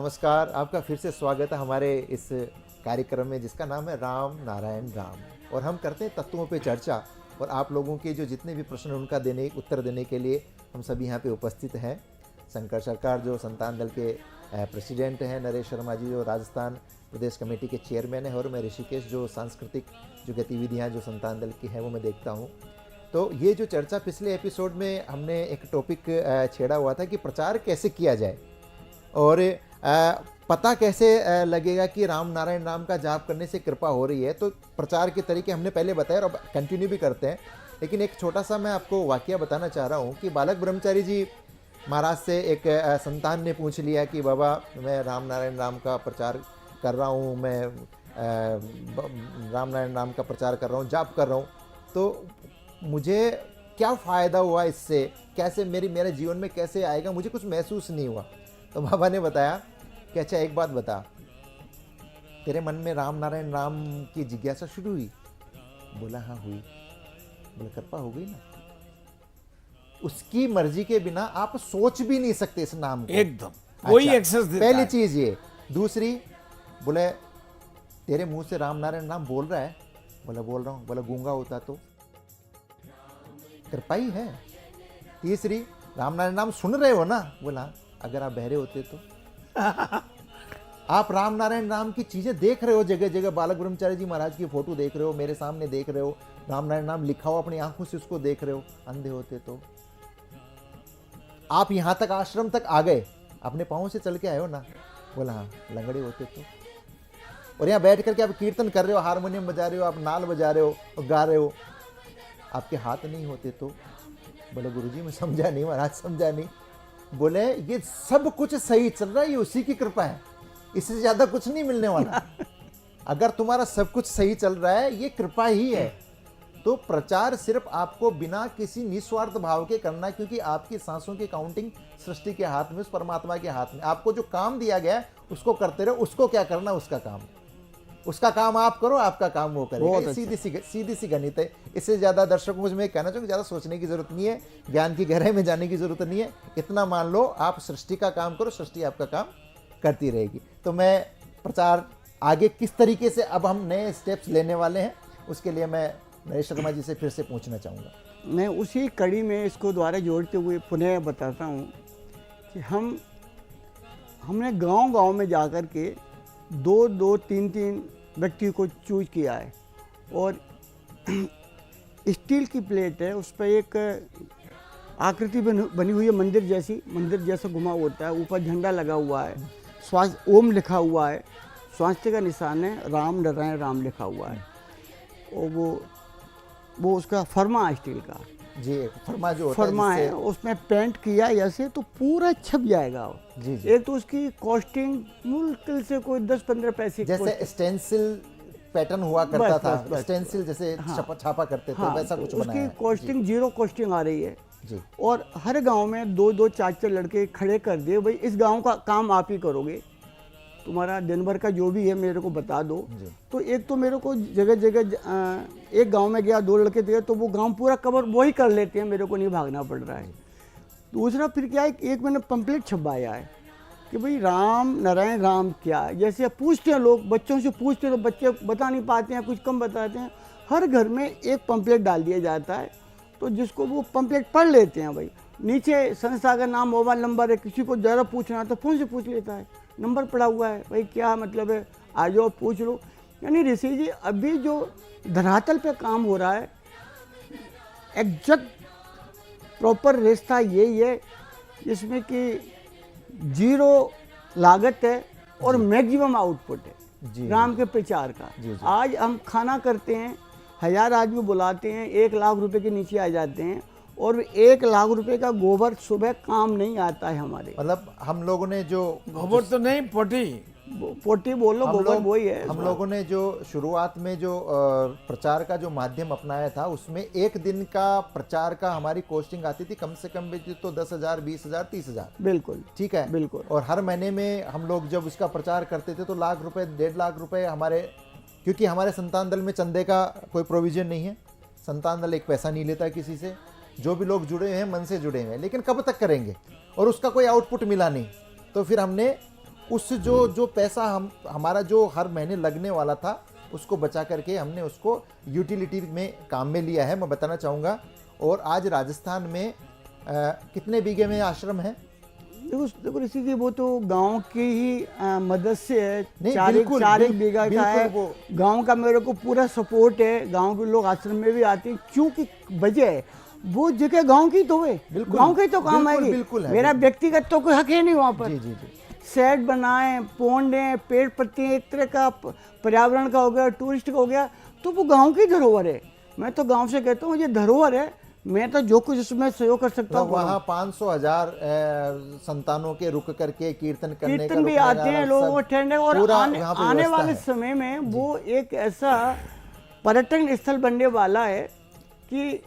नमस्कार, आपका फिर से स्वागत है हमारे इस कार्यक्रम में जिसका नाम है राम नारायण राम। और हम करते हैं तत्वों पे चर्चा। और आप लोगों के जो जितने भी प्रश्न उनका उत्तर देने के लिए हम सभी यहाँ पे उपस्थित हैं। शंकर सरकार जो संतान दल के प्रेसिडेंट हैं, नरेश शर्मा जी जो राजस्थान प्रदेश कमेटी के चेयरमैन हैं, और मैं ऋषिकेश जो सांस्कृतिक जो गतिविधियाँ जो संतान दल की हैं वो मैं देखता हूँ। तो ये जो चर्चा पिछले एपिसोड में हमने एक टॉपिक छेड़ा हुआ था कि प्रचार कैसे किया जाए और पता कैसे लगेगा कि राम नारायण राम का जाप करने से कृपा हो रही है। तो प्रचार के तरीके हमने पहले बताए और कंटिन्यू भी करते हैं। लेकिन एक छोटा सा मैं आपको वाकया बताना चाह रहा हूँ कि बालक ब्रह्मचारी जी महाराज से एक संतान ने पूछ लिया कि बाबा मैं राम नारायण राम का प्रचार कर रहा हूँ, मैं राम नारायण राम का प्रचार कर रहा हूँ, जाप कर रहा हूँ, तो मुझे क्या फ़ायदा हुआ इससे, कैसे मेरे जीवन में कैसे आएगा, मुझे कुछ महसूस नहीं हुआ। तो बाबा ने बताया कि अच्छा एक बात बता, तेरे मन में राम नारायण राम की जिज्ञासा शुरू हुई? बोला हाँ हुई। बोला कृपा हो गई ना। उसकी मर्जी के बिना आप सोच भी नहीं सकते इस नाम को एकदम कोई एक्सेस देता पहली है। चीज ये। दूसरी, बोले तेरे मुंह से राम नारायण राम बोल रहा है? बोला बोल रहा हूँ। बोला गूंगा होता तो? कृपा ही है। तीसरी, राम नारायण नाम सुन रहे हो ना? बोला अगर आप बहरे होते तो? आप राम नारायण राम की चीजें देख रहे हो, जगह जगह बालक ब्रह्मचारी जी महाराज की फोटो देख रहे हो, मेरे सामने देख रहे हो, राम नारायण नाम लिखा हुआ अपनी आंखों से उसको देख रहे हो। अंधे होते तो? आप यहां तक आश्रम तक आ गए, अपने पांव से चल के आए हो ना? बोला हाँ। लंगड़े होते तो? और यहाँ बैठ करके आप कीर्तन कर रहे हो, हारमोनियम बजा रहे हो, आप नाल बजा रहे हो और गा रहे हो, आपके हाथ नहीं होते तो? बोले गुरुजी मैं समझा नहीं महाराज, समझा नहीं। बोले ये सब कुछ सही चल रहा है, ये उसी की कृपा है, इससे ज्यादा कुछ नहीं मिलने वाला। अगर तुम्हारा सब कुछ सही चल रहा है, ये कृपा ही है। तो प्रचार सिर्फ आपको बिना किसी निस्वार्थ भाव के करना है, क्योंकि आपकी सांसों की काउंटिंग सृष्टि के हाथ में, उस परमात्मा के हाथ में। आपको जो काम दिया गया है उसको करते रहो, उसको क्या करना उसका काम, उसका काम आप करो, आपका काम वो करेगा। सीधी सी गणित है। इससे ज्यादा दर्शकों को मैं कहना चाहूँगा, ज्यादा सोचने की जरूरत नहीं है, ज्ञान की गहराई में जाने की जरूरत नहीं है। इतना मान लो आप सृष्टि का काम करो, सृष्टि आपका काम करती रहेगी। तो मैं प्रचार आगे किस तरीके से अब हम नए स्टेप्स लेने वाले हैं, उसके लिए मैं नरेश शर्मा जी से फिर से पूछना चाहूँगा। मैं उसी कड़ी में इसको द्वारा जोड़ते हुए पुनः बताता हूँ कि हमने गांव-गांव में जाकर के दो तीन व्यक्ति को चूज किया है, और स्टील की प्लेट है, उस पर एक आकृति बनी हुई है, मंदिर जैसा घुमा होता है, ऊपर झंडा लगा हुआ है, स्वास्थ्य ओम लिखा हुआ है, स्वास्थ्य का निशान है, राम नारायण राम लिखा हुआ है, और वो उसका फरमा है स्टील का जी। फरमा जो होता फरमा है, उसमें पेंट किया ऐसे तो पूरा छप जाएगा वो। जी जी। एक तो उसकी कॉस्टिंग मुश्किल से कोई 10-15 पैसे जैसे स्टेंसिल पैटर्न हुआ करता था, स्टेंसिल जैसे हाँ, छापा करते थे, हाँ, वैसा कुछ बनाया उसकी है। कॉस्टिंग जीरो कॉस्टिंग आ रही है जी। और हर गांव में 2-2 4-4 लड़के खड़े कर दिए, भाई इस गांव का काम आप ही करोगे, तुम्हारा दिन भर का जो भी है मेरे को बता दो। तो एक तो मेरे को जगह जगह एक गांव में गया, 2 लड़के थे तो वो गांव पूरा कवर वही कर लेते हैं, मेरे को नहीं भागना पड़ रहा है। दूसरा फिर क्या है, एक मैंने पंपलेट छपवाया है कि भाई राम नारायण राम क्या है। जैसे पूछते हैं लोग, बच्चों से पूछते हैं तो बच्चे बता नहीं पाते हैं, कुछ कम बताते हैं। हर घर में एक पंपलेट डाल दिया जाता है, तो जिसको वो पंपलेट पढ़ लेते हैं, भाई नीचे संस्था का नाम, मोबाइल नंबर है, किसी को ज़रा पूछना है तो फ़ोन से पूछ लेता है, नंबर पड़ा हुआ है, भाई क्या मतलब है, आ जाओ पूछ लो। यानी ऋषि जी अभी जो धरातल पे काम हो रहा है, एग्जैक्ट प्रॉपर रास्ता यही है, जिसमें कि जीरो लागत है और मैक्सिमम आउटपुट है राम के प्रचार का। आज हम खाना करते हैं, 1000 आदमी बुलाते हैं, 1 लाख रुपए के नीचे आ जाते हैं, और 1 लाख रुपए का गोबर सुबह काम नहीं आता है हमारे। मतलब हम लोगों ने जो गोबर तो नहीं, पोटी बोलो, गोबर वही है। हम लोगों ने जो शुरुआत में जो प्रचार का जो माध्यम अपनाया था, उसमें एक दिन का प्रचार का हमारी कॉस्टिंग आती थी कम से कम भी तो 10,000, 20,000, 30,000। बिल्कुल ठीक है, बिल्कुल। और हर महीने में हम लोग जब उसका प्रचार करते थे तो लाख रुपए, 1.5 लाख रुपए हमारे, क्योंकि हमारे संतान दल में चंदे का कोई प्रोविजन नहीं है, संतान दल एक पैसा नहीं लेता किसी से, जो भी लोग जुड़े हैं मन से जुड़े हैं, लेकिन कब तक करेंगे, और उसका कोई आउटपुट मिला नहीं। तो फिर हमने उस जो पैसा हमारा जो हर महीने लगने वाला था उसको बचा करके हमने उसको यूटिलिटी में काम में लिया है, मैं बताना चाहूँगा। और आज राजस्थान में कितने बीघे में आश्रम है? देखो ऋषि जी, वो तो गांव की ही मदद से है। नहीं, चार बिल्कुल, एक बीघा का है। वो गांव का मेरे को पूरा सपोर्ट है। गांव के लोग आश्रम में भी आते हैं, क्योंकि वजह है वो जगह गांव की तो है, गांव के तो काम आएगी। बिल्कुल है, मेरा व्यक्तिगत तो कोई हक है नहीं वहाँ पर। जी जी जी। सेट बनाए, पौंड है, पेड़ पत्ते, एक तरह का पर्यावरण का हो गया, टूरिस्ट का हो गया, तो वो गांव की धरोहर है। मैं तो गांव से कहता हूँ ये धरोहर है, मैं तो जो कुछ उसमें सहयोग कर सकता हूँ। वहाँ 500,000 संतानों के रुक करके कीर्तन करने का, कीर्तन भी आते हैं, लोगों को ठंडे, और आने वाले है। समय में वो एक ऐसा पर्यटन स्थल बनने वाला है कि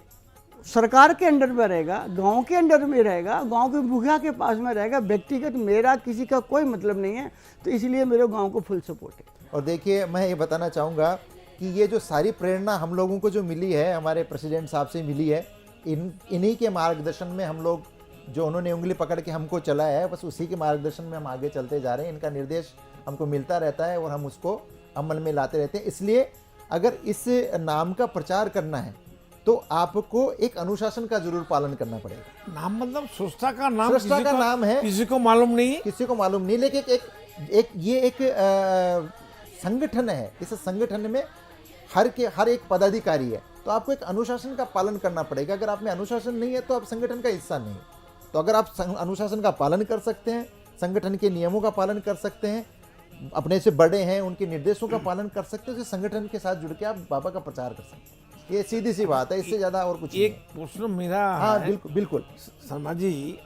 सरकार के अंडर में रहेगा, गांव के अंडर में रहेगा, गांव के मुखिया के पास में रहेगा। व्यक्तिगत मेरा किसी का कोई मतलब नहीं है, तो इसलिए मेरे गांव को फुल सपोर्ट है। और देखिए, मैं ये बताना चाहूँगा कि ये जो सारी प्रेरणा हम लोगों को जो मिली है, हमारे प्रेसिडेंट साहब से मिली है, इन्हीं के मार्गदर्शन में हम लोग, जो उन्होंने उंगली पकड़ के हमको चलाया है, बस उसी के मार्गदर्शन में हम आगे चलते जा रहे हैं। इनका निर्देश हमको मिलता रहता है और हम उसको अमल में लाते रहते हैं। इसलिए अगर इस नाम का प्रचार करना है तो आपको एक अनुशासन का जरूर पालन करना पड़ेगा। नाम मतलब सृष्टा का नाम, सृष्टा का नाम है, किसी को मालूम नहीं है, किसी को मालूम नहीं, लेकिन ये एक संगठन है। इस संगठन में हर एक पदाधिकारी है, तो आपको एक अनुशासन का पालन करना पड़ेगा। अगर आप में अनुशासन नहीं है तो आप संगठन का हिस्सा नहीं। तो अगर आप अनुशासन का पालन कर सकते हैं, संगठन के नियमों का पालन कर सकते हैं, अपने से बड़े हैं उनके निर्देशों का पालन कर सकते हैं, तो संगठन के साथ जुड़ के आप बाबा का प्रचार कर सकते हैं। ये सीधी सी बात है, इससे ज्यादा और कुछ एक प्रश्न मेरा हाँ है। बिल्कुल बिल्कुल। शर्मा जी,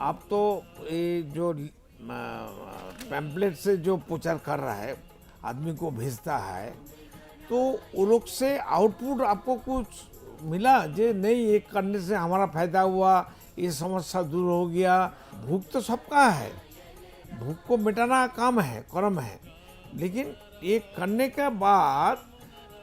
आप तो ये जो पैम्पलेट से जो प्रचार कर रहा है, आदमी को भेजता है, तो वो लोग से आउटपुट आपको कुछ मिला जे नहीं, ये करने से हमारा फायदा हुआ, ये समस्या दूर हो गया? भूख तो सबका है, भूख को मिटाना काम है, कर्म है, लेकिन ये करने के बाद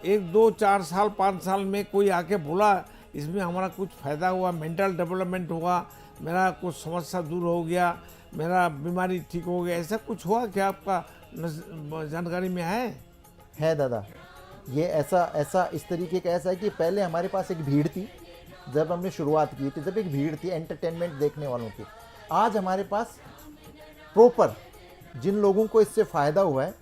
1, 2, 4 साल 5 साल में कोई आके बोला इसमें हमारा कुछ फ़ायदा हुआ, मेंटल डेवलपमेंट हुआ, मेरा कुछ समस्या दूर हो गया, मेरा बीमारी ठीक हो गया, ऐसा कुछ हुआ क्या आपका जानकारी में है दादा? ये ऐसा इस तरीके का ऐसा है कि पहले हमारे पास एक भीड़ थी, जब हमने शुरुआत की थी, जब एक भीड़ थी एंटरटेनमेंट देखने वालों की। आज हमारे पास प्रॉपर जिन लोगों को इससे फ़ायदा हुआ है,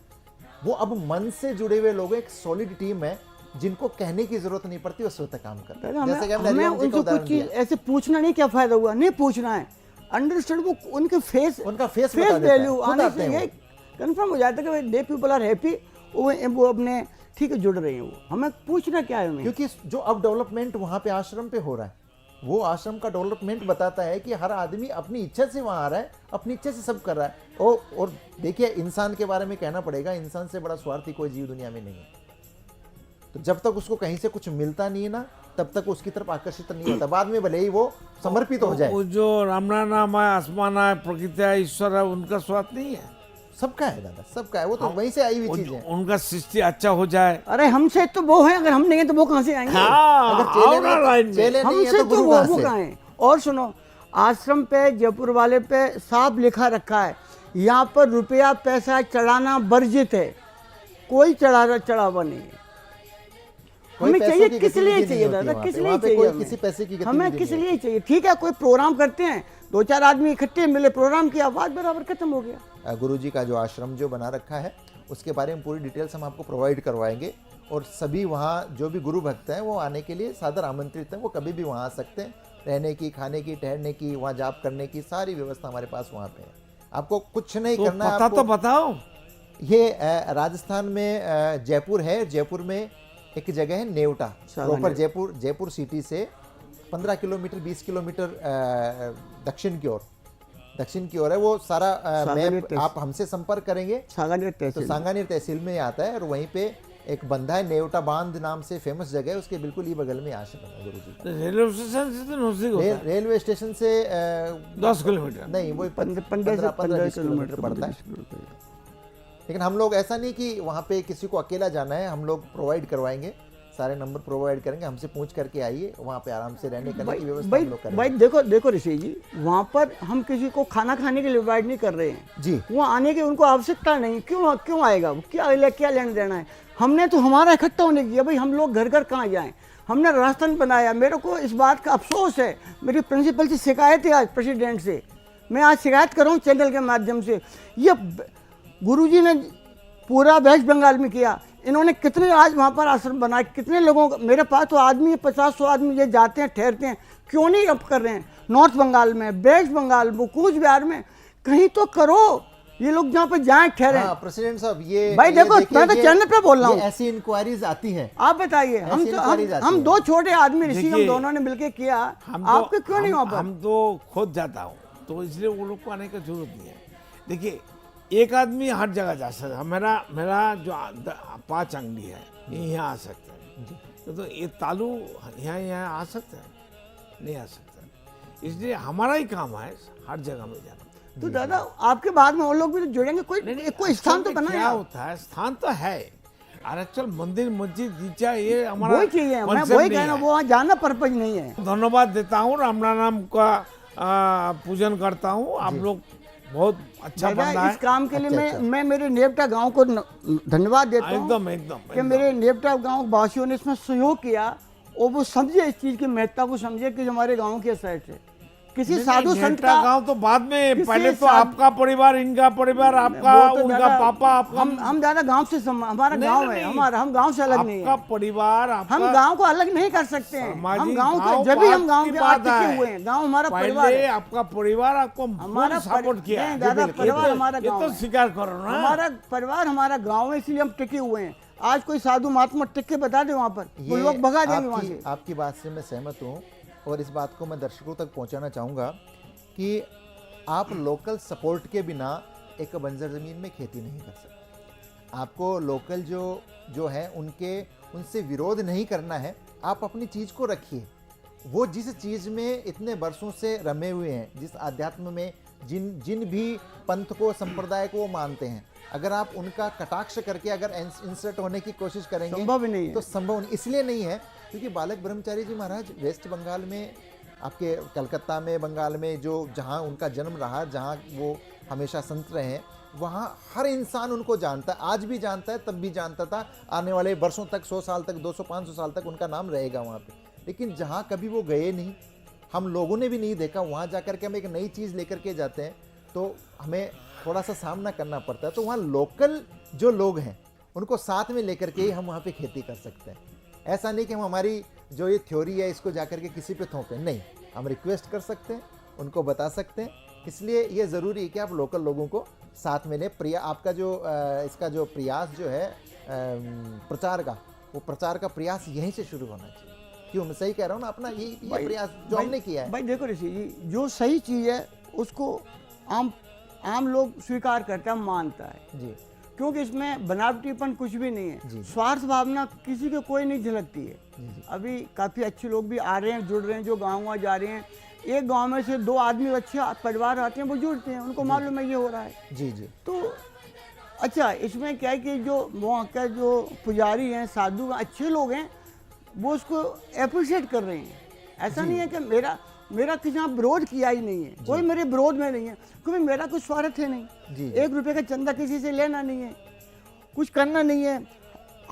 वो अब मन से जुड़े हुए लोग, एक सॉलिड टीम है जिनको कहने की जरूरत नहीं पड़ती, वो स्वतः काम करते हैं। जैसे कि हमने हमें हरिओम जी का उनसे उदाहरण कुछ दिया। ऐसे पूछना नहीं क्या फायदा हुआ, नहीं पूछना है, अंडरस्टैंड वो उनके फेस बता देता है, वैल्यू खुद आने आते से हैं ये कंफर्म हो जाता है कि दे पीपल आर हैप्पी, वो अपने ठीक है जुड़ रहे हैं। वो हमें पूछना क्या है उन्हें, क्योंकि जो अब डेवलपमेंट वहाँ पे आश्रम पे हो रहा है, वो आश्रम का डेवलपमेंट बताता है कि हर आदमी अपनी इच्छा से वहाँ आ रहा है, अपनी इच्छा से सब कर रहा है। और देखिए, इंसान के बारे में कहना पड़ेगा, इंसान से बड़ा स्वार्थी कोई जीव दुनिया में नहीं है। तो जब तक उसको कहीं से कुछ मिलता नहीं है ना, तब तक उसकी तरफ आकर्षित नहीं होता। बाद में भले ही वो समर्पित हो जाए। वो जो रामना नाम है, आसमान है, प्रकृति है, ईश्वर है, उनका स्वाद नहीं है? सबका है दादा, सबका है, वो तो वहीं से आई हुई चीज है। उनका सृष्टि अच्छा हो जाए। अरे हमसे तो वो है, अगर हम नहीं है तो वो कहाँ से आएंगे? अगर चेले नहीं है तो गुरु वो कहाँ से? कहाँ है? और सुनो, आश्रम पे जयपुर वाले पे साफ लिखा रखा है, यहाँ पर रुपया पैसा चढ़ाना वर्जित है, कोई चढ़ावा नहीं है। हमें चाहिए किस लिए चाहिए दादा, किस लिए चाहिए? किसी पैसे की हमें किस लिए चाहिए? ठीक है, कोई प्रोग्राम करते हैं, 2-4 आदमी इकट्ठे मिले, प्रोग्राम किया, बात बराबर खत्म हो गया। गुरुजी का जो आश्रम जो बना रखा है, उसके बारे में पूरी डिटेल्स हम आपको प्रोवाइड करवाएंगे। और सभी वहाँ जो भी गुरु भक्त हैं वो आने के लिए सादर आमंत्रित हैं। वो कभी भी वहाँ आ सकते हैं, रहने की, खाने की, ठहरने की, वहाँ जाप करने की सारी व्यवस्था हमारे पास वहाँ पे है। आपको कुछ नहीं करना है। पता तो बताओ। ये राजस्थान में जयपुर है। जयपुर में एक जगह है नेवटा, प्रॉपर जयपुर सिटी से 15 किलोमीटर 20 किलोमीटर दक्षिण की ओर है। वो सारा मैप आप हमसे संपर्क करेंगे तो सांगानेर तहसील में आता है। और वहीं पे एक बंधा है, नेवटा बांध नाम से फेमस जगह है, उसके बिल्कुल ही बगल में आश्रम है गुरु जी। रेलवे स्टेशन से तो नजदीक होता है। रेलवे स्टेशन से 10 किलोमीटर नहीं, वो 15 किलोमीटर पड़ता है। लेकिन हम लोग ऐसा नहीं कि वहाँ पे किसी को अकेला जाना है, हम लोग प्रोवाइड करवाएंगे। सारे नंबर प्रोवाइड करेंगे, हमसे पूछ करके आइए, वहाँ पे आराम से रहने करने की व्यवस्था भाई हम लोग भाई करेंगे। देखो ऋषि जी, वहाँ पर हम किसी को खाना खाने के लिए इनवाइट नहीं कर रहे हैं जी वहाँ आने की उनको आवश्यकता नहीं, क्यों आएगा वो, क्या लेना देना है। हमने तो हमारा इकट्ठा होने किया भाई, हम लोग घर घर कहाँ जाएं, हमने राजस्थान बनाया। मेरे को इस बात का अफसोस है, मेरी प्रिंसिपल से शिकायत है आज प्रेसिडेंट से, मैं आज शिकायत कर रहा हूँ चैनल के माध्यम से। ये गुरुजी ने पूरा वेस्ट बंगाल में किया, इन्होंने कितने आज वहाँ पर आश्रम बनाए, कितने लोगों का, मेरे पास तो आदमी 50-100 आदमी ये जाते हैं ठहरते हैं, क्यों नहीं अब कर रहे हैं। नॉर्थ बंगाल में, वेस्ट बंगाल में, कूच बिहार में कहीं तो करो, ये लोग जहाँ पर जाएं ठहरे। हाँ प्रेसिडेंट साहब, ये भाई देखो, देखिए, मैं तो ये- चैनल पे बोल रहा ये हूँ, ऐसी इंक्वायरीज आती हैं। आप बताइए। हम ऐसी तो inquiries आती हम हैं। दो छोटे आदमी ऋषि, हम देखिए, दोनों ने मिलके किया, हम आपके क्यों नहीं वहाँ पर? हम तो खुद जाता हूँ, तो इसलिए वो लोग को आने की जरूरत नहीं है। देखिए, एक आदमी हर जगह जा सकता है। मेरा जो 5 अंगली है, ये यहाँ आ सकता है, तो ये तालू यहाँ आ सकता है, नहीं आ सकता। इसलिए हमारा ही काम है हर जगह में जाना। तो दादा आपके बाद में और लोग भी तो जुड़ेंगे, कोई स्थान तो बनाए क्या आप। होता है, स्थान तो है, और एक्चुअल मंदिर मस्जिद गिरजा ये हमारा वही चाहिए, मैं concept वही नहीं कहना, है। वो वहाँ जाना पर्पज नहीं है। धन्यवाद देता हूँ, राम नाम का पूजन करता हूँ। आप लोग बहुत अच्छा दादा, बंदा है। इस काम के लिए अच्छा। मैं मेरे नेवटा गांव को धन्यवाद देता हूँ एकदम कि मेरे नेवटा गांव वासियों ने इसमें सहयोग किया, और वो समझे इस चीज़ की महत्ता को, समझे कि हमारे गांव के साइड से किसी साधु संत का गांव तो बाद में, किसी पहले तो साध- आपका परिवार, इनका परिवार, आपका, वो तो उनका दादा, पापा, आपका, हम दादा गांव से हमारा नहीं, गांव नहीं, है, नहीं। हम गांव से अलग नहीं आपका है। परिवार, आपका हम गांव को अलग नहीं कर सकते हैं, हम सामाजिक गांव गांव जब भी हम बात गांव की के बात टिके है। हुए हैं, गांव हमारा परिवार पहले है, आपका परिवार आपको हमारा सपोर्ट किया है। नहीं, दादा, ये तो- परिवार हमारा ये गांव तो है। स्वीकार करो ना। हमारा परिवार हमारा गांव है, इसलिए हम टिके हुए हैं। आज कोई साधु महात्मा टिक के बता दे वहां पर, वो ये लोग भगा देंगे वहां से। आपकी बात से मैं सहमत हूँ, और इस बात को मैं दर्शकों तक पहुंचाना चाहूँगा कि आप लोकल सपोर्ट के बिना एक बंजर ज़मीन में खेती नहीं कर सकते। आपको लोकल जो है उनसे विरोध नहीं करना है, आप अपनी चीज़ को रखिए। वो जिस चीज़ में इतने वर्षों से रमे हुए हैं, जिस आध्यात्म में जिन भी पंथ को, संप्रदाय को वो मानते हैं, अगर आप उनका कटाक्ष करके अगर इंसर्ट होने की कोशिश करेंगे, संभव ही नहीं है। तो संभव नहीं। इसलिए नहीं है क्योंकि बालक ब्रह्मचारी जी महाराज वेस्ट बंगाल में, आपके कलकत्ता में, बंगाल में, जो जहाँ उनका जन्म रहा, जहाँ वो हमेशा संत रहे हैं, वहाँ हर इंसान उनको जानता है, आज भी जानता है, तब भी जानता था, आने वाले वर्षों तक, 100 साल तक, 200-500 साल तक उनका नाम रहेगा वहाँ पे। लेकिन जहाँ कभी वो गए नहीं, हम लोगों ने भी नहीं देखा, वहाँ जाकर के हम एक नई चीज़ लेकर के जाते हैं तो हमें थोड़ा सा सामना करना पड़ता है। तो वहाँ लोकल जो लोग हैं उनको साथ में लेकर के ही हम वहाँ पे खेती कर सकते हैं। ऐसा नहीं कि हम हमारी जो ये थ्योरी है इसको जाकर के किसी पे थोपें, नहीं, हम रिक्वेस्ट कर सकते हैं, उनको बता सकते हैं। इसलिए ये ज़रूरी है कि आप लोकल लोगों को साथ में लें। आपका जो इसका जो प्रयास जो है प्रचार का, वो प्रचार का प्रयास यहीं से शुरू होना चाहिए। क्यों, मैं सही कह रहा हूँ ना? अपना ये प्रयास जो हमने किया है। भाई देखो ऋषि जी, जो सही चीज़ है उसको आम लोग स्वीकार करता है, मानता है जी क्योंकि इसमें बनावटीपन कुछ भी नहीं है, जी। स्वार्थ भावना किसी को कोई नहीं झलकती है। अभी काफ़ी अच्छे लोग भी आ रहे हैं, जुड़ रहे हैं, जो गाँव जा रहे हैं। एक गांव में से 2 आदमी अच्छे परिवार आते हैं, वो जुड़ते हैं, उनको मालूम है ये हो रहा है। जी जी तो अच्छा, इसमें क्या है कि जो वहाँ का जो पुजारी हैं, साधु अच्छे लोग हैं, वो उसको अप्रिशिएट कर रहे हैं। ऐसा नहीं है कि मेरा किसी यहाँ विरोध किया ही नहीं है, कोई मेरे विरोध में नहीं है, क्योंकि मेरा कुछ स्वार्थ है नहीं। जी। 1 रुपये का चंदा किसी से लेना नहीं है, कुछ करना नहीं है।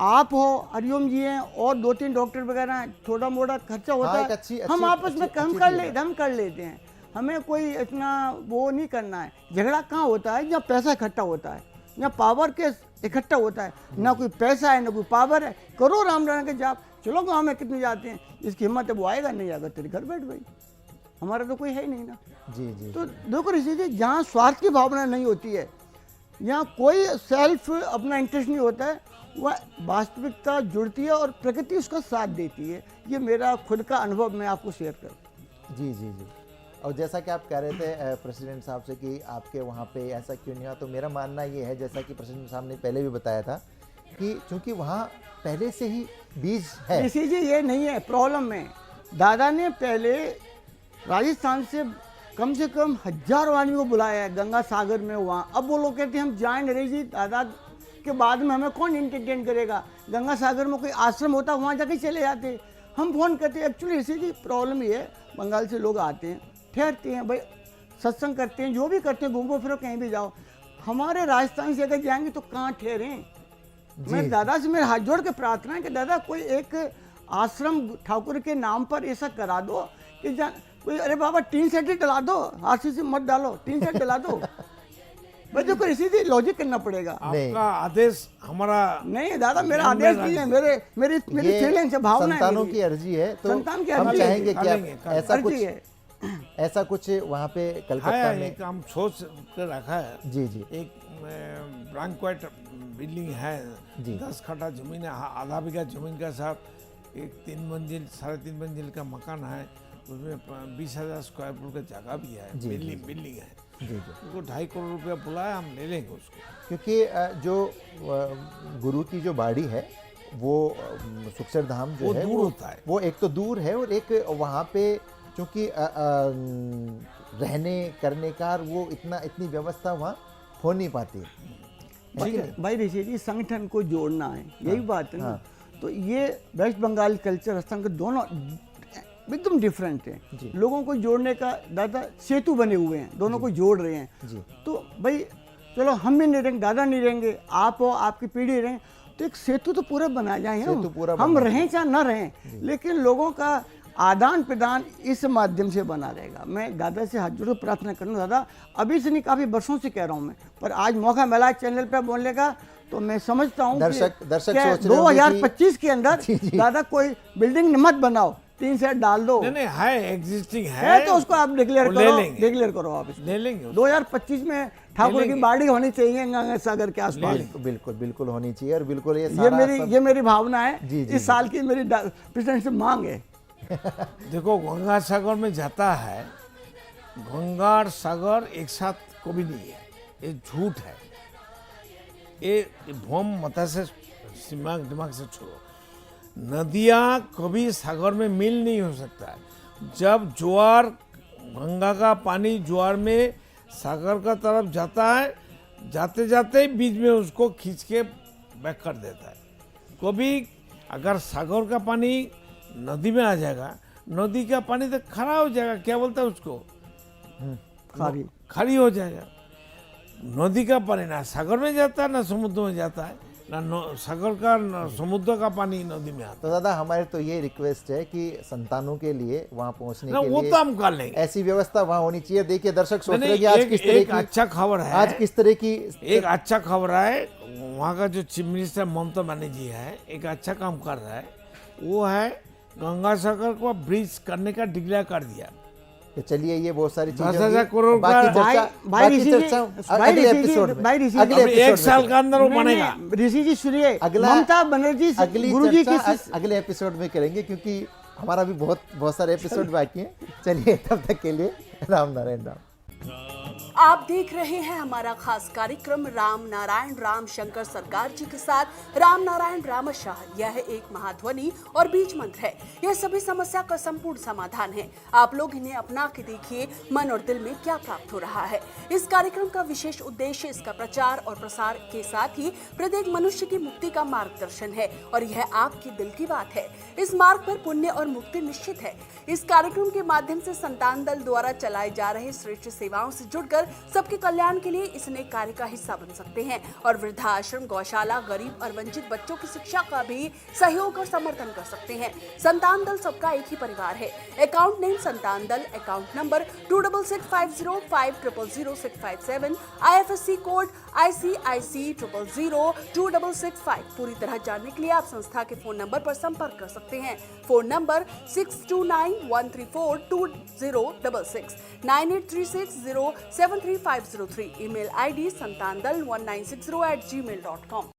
आप हो, हरिओम जी हैं, और 2-3 डॉक्टर वगैरह हैं, थोड़ा मोड़ा खर्चा होता हाँ, एक है, अच्छी- हम आपस में अच्छी हम चीज़ कर लेते हैं। हमें कोई इतना वो नहीं करना है। झगड़ा कहाँ होता है? जहाँ पैसा इकट्ठा होता है, जहाँ पावर के इकट्ठा होता है। ना कोई पैसा है, ना कोई पावर है। करो राम राम के जाप, चलो गाँव में कितने जाते हैं, जिसकी हिम्मत है वो आएगा, नहीं आएगा तेरे घर बैठ गई। हमारा तो कोई है ही नहीं ना। जी जी तो देखो ऋषि जी, जहाँ स्वार्थ की भावना नहीं होती है, यहाँ कोई सेल्फ अपना इंटरेस्ट नहीं होता है, वह वास्तविकता जुड़ती है और प्रकृति उसका साथ देती है। ये मेरा खुद का अनुभव मैं आपको शेयर करूँ। जी जी जी। और जैसा कि आप कह रहे थे प्रेसिडेंट साहब से कि आपके वहाँ पे ऐसा क्यों नहीं हुआ, तो मेरा मानना ये है, जैसा कि प्रेसिडेंट साहब ने पहले भी बताया था, कि चूँकि वहाँ पहले से ही बीज है। ऋषि जी, ये नहीं है प्रॉब्लम में। दादा ने पहले राजस्थान से कम 1000 आदमी को बुलाया है, गंगा सागर में वहाँ। अब वो लोग कहते हैं हम जाए नहीं। जी, दादा के बाद में हमें कौन एंटरटेन करेगा? गंगा सागर में कोई आश्रम होता वहाँ जाके चले जाते। हम फ़ोन करते। एक्चुअली इसी की प्रॉब्लम ये है, बंगाल से लोग आते हैं, ठहरते हैं भाई, सत्संग करते हैं, जो भी करते हैं, घूमो फिरो कहीं भी जाओ। हमारे राजस्थान से अगर जाएंगे तो कहाँ ठहरें। मैं दादा से मेरे हाथ जोड़ के प्रार्थना है कि दादा कोई एक आश्रम ठाकुर के नाम पर ऐसा करा दो कि कोई, अरे बाबा टीन सेट ही डला दो, आरसीसी मत डालो, टीन सेट डला दो। भाई देखो इसी लॉजिक करना पड़ेगा। आपका आदेश हमारा नहीं दादा, मेरा आदेश नहीं है, मेरी फीलिंग्स है, भावना है, संतानों की अर्जी है, तो संतान की हम अर्जी है, चाहेंगे कि अर्जी है। ऐसा कुछ वहाँ पे कलकत्ता है, में एक हम सोच कर रखा है। जी जी एक ब्लैंक्वाइट बिल्डिंग है, जी। 10 कट्ठा जमीन है, आधा बीघा जमीन के साथ एक 3 मंजिल 3.5 मंजिल का मकान है, उसमें 20,000 स्क्वायर फुट का जगह भी है, जी, बिल्डिंग है। जी जी। उसको 2.5 करोड़ रुपया बुलाया, हम ले लेंगे उसको। क्योंकि जो गुरु की जो बाड़ी है वो सुखसर धाम जो वो है दूर होता है। वो एक तो दूर है, और एक वहाँ पे क्योंकि रहने करने का वो इतनी व्यवस्था वहाँ हो नहीं पाती। भाई ऋषि जी, संगठन को जोड़ना है, यही बात है ना। तो ये वेस्ट बंगाल कल्चर संघ दोनों एकदम डिफरेंट है। लोगों को जोड़ने का दादा सेतु बने हुए हैं, दोनों को जोड़ रहे हैं जी। तो भाई चलो हम भी नहीं रहेंगे, दादा नहीं रहेंगे, आप हो, आपकी पीढ़ी रहें, तो एक सेतु तो पूरा बना जाए ना। हम रहें चाहे ना रहें, लेकिन लोगों का आदान प्रदान इस माध्यम से बना रहेगा। मैं दादा से हाथ जोड़ प्रार्थना करूँ, दादा अभी से नहीं, काफ़ी वर्षों से कह रहा हूँ मैं, पर आज मौका मिला चैनल पर बोलने का, तो मैं समझता हूँ दर्शक सोच रहे होंगे 2025 के अंदर दादा कोई बिल्डिंग मत बनाओ, 3 सेट डाल दो। नहीं है, एग्जिस्टिंग है, तो उसको आप डिक्लेयर करो आप इसको। ले लेंगे 2025 में ठाकुर की बाड़ी होनी चाहिए गंगा सागर के आसपास। बिल्कुल होनी चाहिए, और बिल्कुल ये मेरी भावना है, इस साल की मेरी प्रेसिडेंट से मांग है। देखो गंगा सागर में जाता है, गंगा और सागर एक साथ कभी नहीं है, ये झूठ है, ये भ्रम मत से दिमाग से छोड़ो। नदियाँ कभी सागर में मिल नहीं हो सकता है। जब ज्वार, गंगा का पानी ज्वार में सागर का तरफ जाता है, जाते जाते बीच में उसको खींच के बैक कर देता है। कभी अगर सागर का पानी नदी में आ जाएगा, नदी का पानी तो खरा हो जाएगा, क्या बोलता है उसको, खारी हो जाएगा। नदी का पानी ना सागर में जाता है, ना समुद्र में जाता है, ना सागर का ना समुद्र का पानी नदी में आता है। तो दादा हमारे तो ये रिक्वेस्ट है कि संतानों के लिए वहाँ पहुँचने के वो लिए तो हम कर लेंगे, ऐसी व्यवस्था वहाँ होनी चाहिए। देखिए दर्शक सोच रहे हैं कि आज किस तरह की अच्छा खबर है, आज किस तरह की एक अच्छा खबर है। वहाँ का जो चीफ मिनिस्टर ममता बनर्जी है, एक अच्छा काम कर रहा है, वो है गंगा सागर को ब्रिज करने का डिक्लेयर कर दिया। तो चलिए ये बहुत सारी चीजें 10,000 करोड़ बाकी चर्चा अगले एपिसोड में, एक साल के अंदर वो बनेगा। ऋषि जी सुनिए, अगला ममता बनर्जी अगली गुरुजी चर्चा की अगले एपिसोड में करेंगे, क्योंकि हमारा भी बहुत सारे एपिसोड बाकी हैं। चलिए तब तक के लिए राम नारायण राम। आप देख रहे हैं हमारा खास कार्यक्रम राम नारायण राम शंकर सरकार जी के साथ राम नारायण रामशाह। यह एक महाध्वनि और बीज मंत्र है। यह सभी समस्या का संपूर्ण समाधान है। आप लोग इन्हें अपना के देखिए, मन और दिल में क्या प्राप्त हो रहा है। इस कार्यक्रम का विशेष उद्देश्य इसका प्रचार और प्रसार के साथ ही प्रत्येक मनुष्य की मुक्ति का मार्गदर्शन है, और यह आपके दिल की बात है। इस मार्ग पर पुण्य और मुक्ति निश्चित है। इस कार्यक्रम के माध्यम से संतान दल द्वारा चलाए जा रहे श्रेष्ठ सेवाओं से जुड़कर सबके कल्याण के लिए इस नेक कार्य का हिस्सा बन सकते हैं, और वृद्धाश्रम, गौशाला, गरीब और वंचित बच्चों की शिक्षा का भी सहयोग और समर्थन कर सकते हैं। संतान दल सबका एक ही परिवार है। अकाउंट नेम संतान दल, account number 266505000657, IFSC code ICIC 000265। पूरी तरह जानने के लिए आप संस्था के फोन नंबर पर संपर्क कर सकते हैं। Phone number 6291342066, 9836073503, email ID santandal1960@gmail.com।